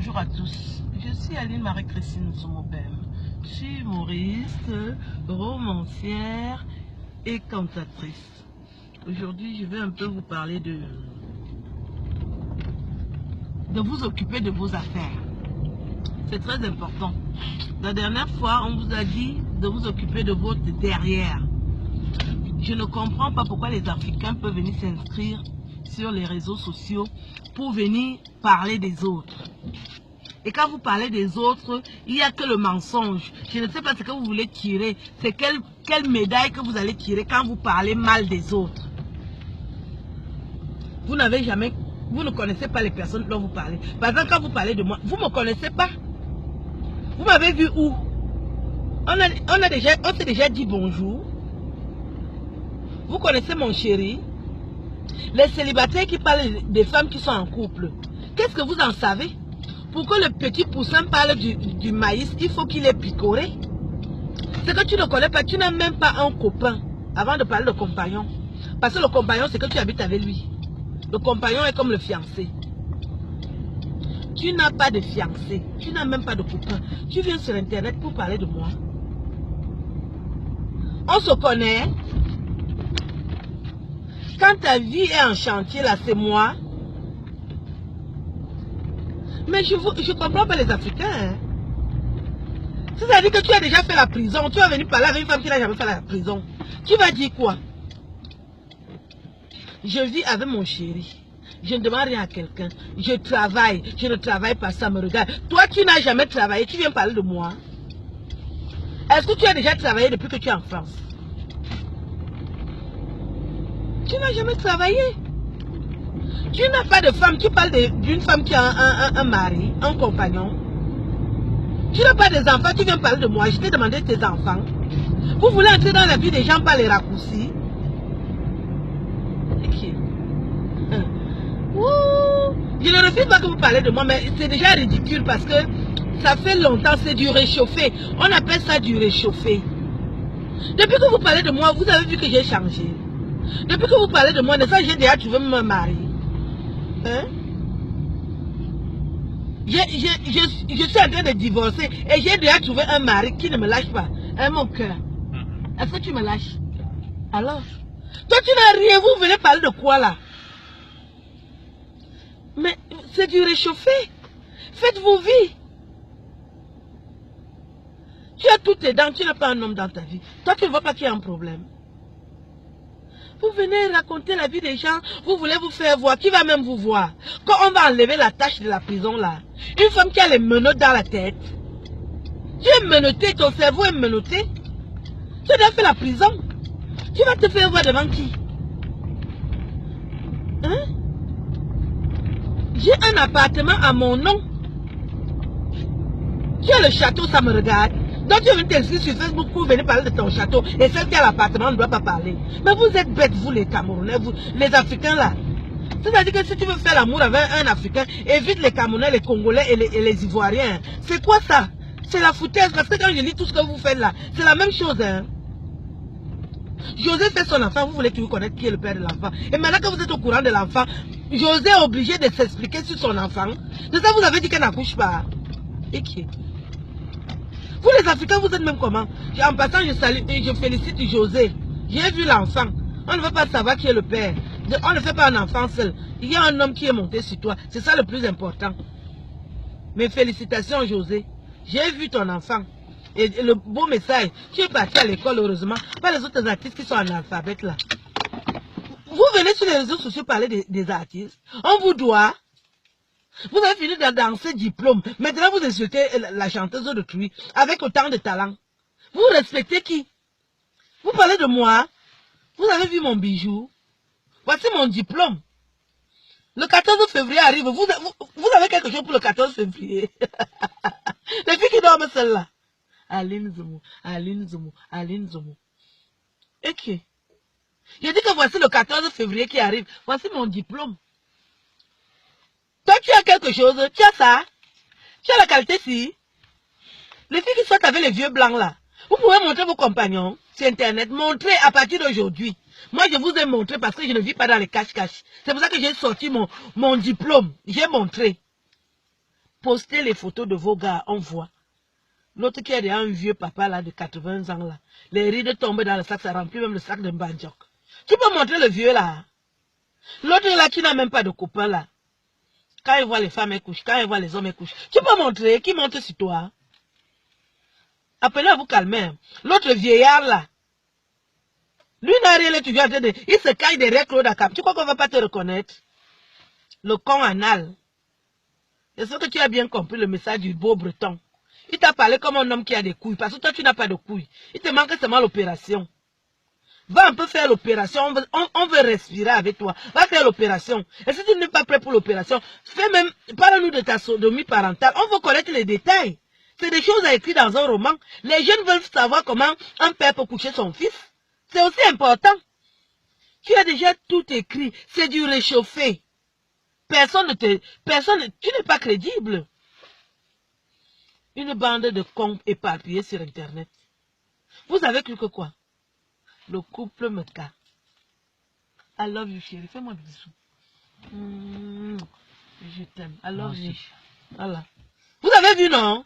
Bonjour à tous, je suis Aline Marie-Christine Somobem. Je suis humoriste, romancière et cantatrice. Aujourd'hui, je vais un peu vous parler de vous occuper de vos affaires. C'est très important. La dernière fois, on vous a dit de vous occuper de votre derrière. Je ne comprends pas pourquoi les Africains peuvent venir s'inscrire sur les réseaux sociaux pour venir parler des autres. Et quand vous parlez des autres, il n'y a que le mensonge. Je ne sais pas ce que vous voulez tirer. C'est quelle médaille que vous allez tirer quand vous parlez mal des autres. Vous ne connaissez pas les personnes dont vous parlez. Par exemple, quand vous parlez de moi, vous ne me connaissez pas. Vous m'avez vu où? On s'est déjà dit bonjour. Vous connaissez mon chéri? Les célibataires qui parlent des femmes qui sont en couple. Qu'est-ce que vous en savez? Pour que le petit poussin parle du maïs, il faut qu'il est picoré. C'est que tu ne connais pas, tu n'as même pas un copain avant de parler de compagnon. Parce que le compagnon, c'est que tu habites avec lui. Le compagnon est comme le fiancé. Tu n'as pas de fiancé, tu n'as même pas de copain. Tu viens sur Internet pour parler de moi. On se connaît. Quand ta vie est en chantier, là, c'est moi. Mais je ne comprends pas les Africains. Hein. C'est-à-dire que tu as déjà fait la prison. Tu vas venir parler avec une femme qui n'a jamais fait la prison. Tu vas dire quoi? Je vis avec mon chéri. Je ne demande rien à quelqu'un. Je travaille. Je ne travaille pas, ça me regarde. Toi, tu n'as jamais travaillé. Tu viens parler de moi. Est-ce que tu as déjà travaillé depuis que tu es en France? Tu n'as jamais travaillé. Tu n'as pas de femme. Tu parles d'une femme qui a un mari, un compagnon. Tu n'as pas des enfants. Tu viens parler de moi. Je t'ai demandé tes enfants. Vous voulez entrer dans la vie des gens par les raccourcis. Je ne refuse pas que vous parlez de moi, mais c'est déjà ridicule parce que ça fait longtemps, c'est du réchauffé. On appelle ça du réchauffé. Depuis que vous parlez de moi, vous avez vu que j'ai changé. Depuis que vous parlez de moi, j'ai déjà trouvé mon mari. Hein? Je suis en train de divorcer et j'ai déjà trouvé un mari qui ne me lâche pas. Hein, mon cœur? Est-ce que tu me lâches? Alors? Toi, tu n'as rien, vous venez parler de quoi là? Mais c'est du réchauffé. Faites vos vies. Tu as toutes tes dents, tu n'as pas un homme dans ta vie. Toi, tu ne vois pas qu'il y a un problème. Vous venez raconter la vie des gens, vous voulez vous faire voir, qui va même vous voir? Quand on va enlever la tâche de la prison là, une femme qui a les menottes dans la tête, tu es menotté, ton cerveau est menotté. Tu as déjà fait la prison. Tu vas te faire voir devant qui? Hein? J'ai un appartement à mon nom. Tu as le château, ça me regarde. Donc tu viens t'inscrire sur Facebook pour venir parler de ton château. Et celle qui a l'appartement ne doit pas parler. Mais vous êtes bêtes, vous les Camerounais, vous, les Africains là. C'est-à-dire que si tu veux faire l'amour avec un Africain, évite les Camerounais, les Congolais et les Ivoiriens. C'est quoi ça? C'est la foutaise. Parce que quand je lis tout ce que vous faites là, c'est la même chose. Hein? José fait son enfant, vous voulez toujours connaître qui est le père de l'enfant. Et maintenant que vous êtes au courant de l'enfant, José est obligé de s'expliquer sur son enfant. De ça, vous avez dit qu'elle n'accouche pas. Et qui est? Vous les Africains, vous êtes même comment? En passant, je salue et je félicite José. J'ai vu l'enfant. On ne veut pas savoir qui est le père. On ne fait pas un enfant seul. Il y a un homme qui est monté sur toi. C'est ça le plus important. Mes félicitations, José. J'ai vu ton enfant. Et le beau message, tu es parti à l'école, heureusement. Pas les autres artistes qui sont analphabètes là. Vous venez sur les réseaux sociaux parler des artistes. On vous doit. Vous avez fini de danser diplôme. Maintenant, vous insultez la chanteuse d'autrui avec autant de talent. Vous respectez qui? Vous parlez de moi. Vous avez vu mon bijou. Voici mon diplôme. Le 14 février arrive. Vous avez quelque chose pour le 14 février. Les filles qui dorment celle-là. Aline Zomo, Aline Zomo, Aline Zomo. Et qui? J'ai dit que voici le 14 février qui arrive. Voici mon diplôme. Toi, tu as quelque chose. Tu as ça. Tu as la qualité si. Les filles qui sortent avec les vieux blancs là. Vous pouvez montrer vos compagnons sur Internet. Montrez à partir d'aujourd'hui. Moi, je vous ai montré parce que je ne vis pas dans les cache-cache. C'est pour ça que j'ai sorti mon diplôme. J'ai montré. postez les photos de vos gars, on voit. L'autre qui est déjà un vieux papa là de 80 ans là. Les rides tombent dans le sac, ça remplit même le sac de Mbandjok. Tu peux montrer le vieux là. L'autre là qui n'a même pas de copain là. Quand il voit les femmes, elle couche. Quand il voit les hommes, elle couche. Tu peux montrer, qui monte sur toi? Appelez à vous calmer. L'autre vieillard là. Lui n'a rien, tu viens de... Il se caille derrière Claude Akam. Tu crois qu'on va pas te reconnaître? Le con anal. C'est ce que tu as bien compris le message du beau breton. Il t'a parlé comme un homme qui a des couilles. Parce que toi, tu n'as pas de couilles. Il te manque seulement l'opération. Va un peu faire l'opération. On veut respirer avec toi. Va faire l'opération. Et si tu n'es pas prêt pour l'opération, fais même... Parle-nous de ta sodomie parentale. On veut connaître les détails. C'est des choses à écrire dans un roman. Les jeunes veulent savoir comment un père peut coucher son fils. C'est aussi important. Tu as déjà tout écrit. C'est du réchauffé. Tu n'es pas crédible. Une bande de cons éparpillés sur Internet. Vous avez cru que quoi? Le couple me casse. I love you, chérie. Fais-moi des bisous. Je t'aime. I love you. Voilà. Vous avez vu, non?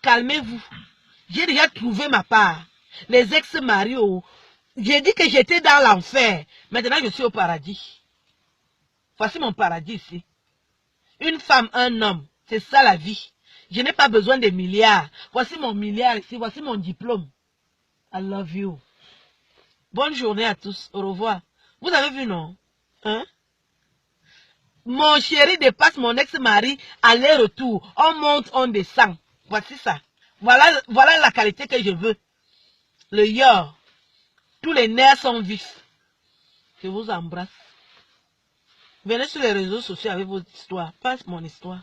Calmez-vous. J'ai déjà trouvé ma part. Les ex-maris, j'ai dit que j'étais dans l'enfer. Maintenant, je suis au paradis. Voici mon paradis ici. Une femme, un homme. C'est ça la vie. Je n'ai pas besoin de milliards. Voici mon milliard ici. Voici mon diplôme. I love you. Bonne journée à tous. Au revoir. Vous avez vu, non? Hein? Mon chéri dépasse mon ex-mari. Aller-retour. On monte, on descend. Voici ça. Voilà la qualité que je veux. Le yor. Tous les nerfs sont vifs. Je vous embrasse. Venez sur les réseaux sociaux avec vos histoires. Pas mon histoire.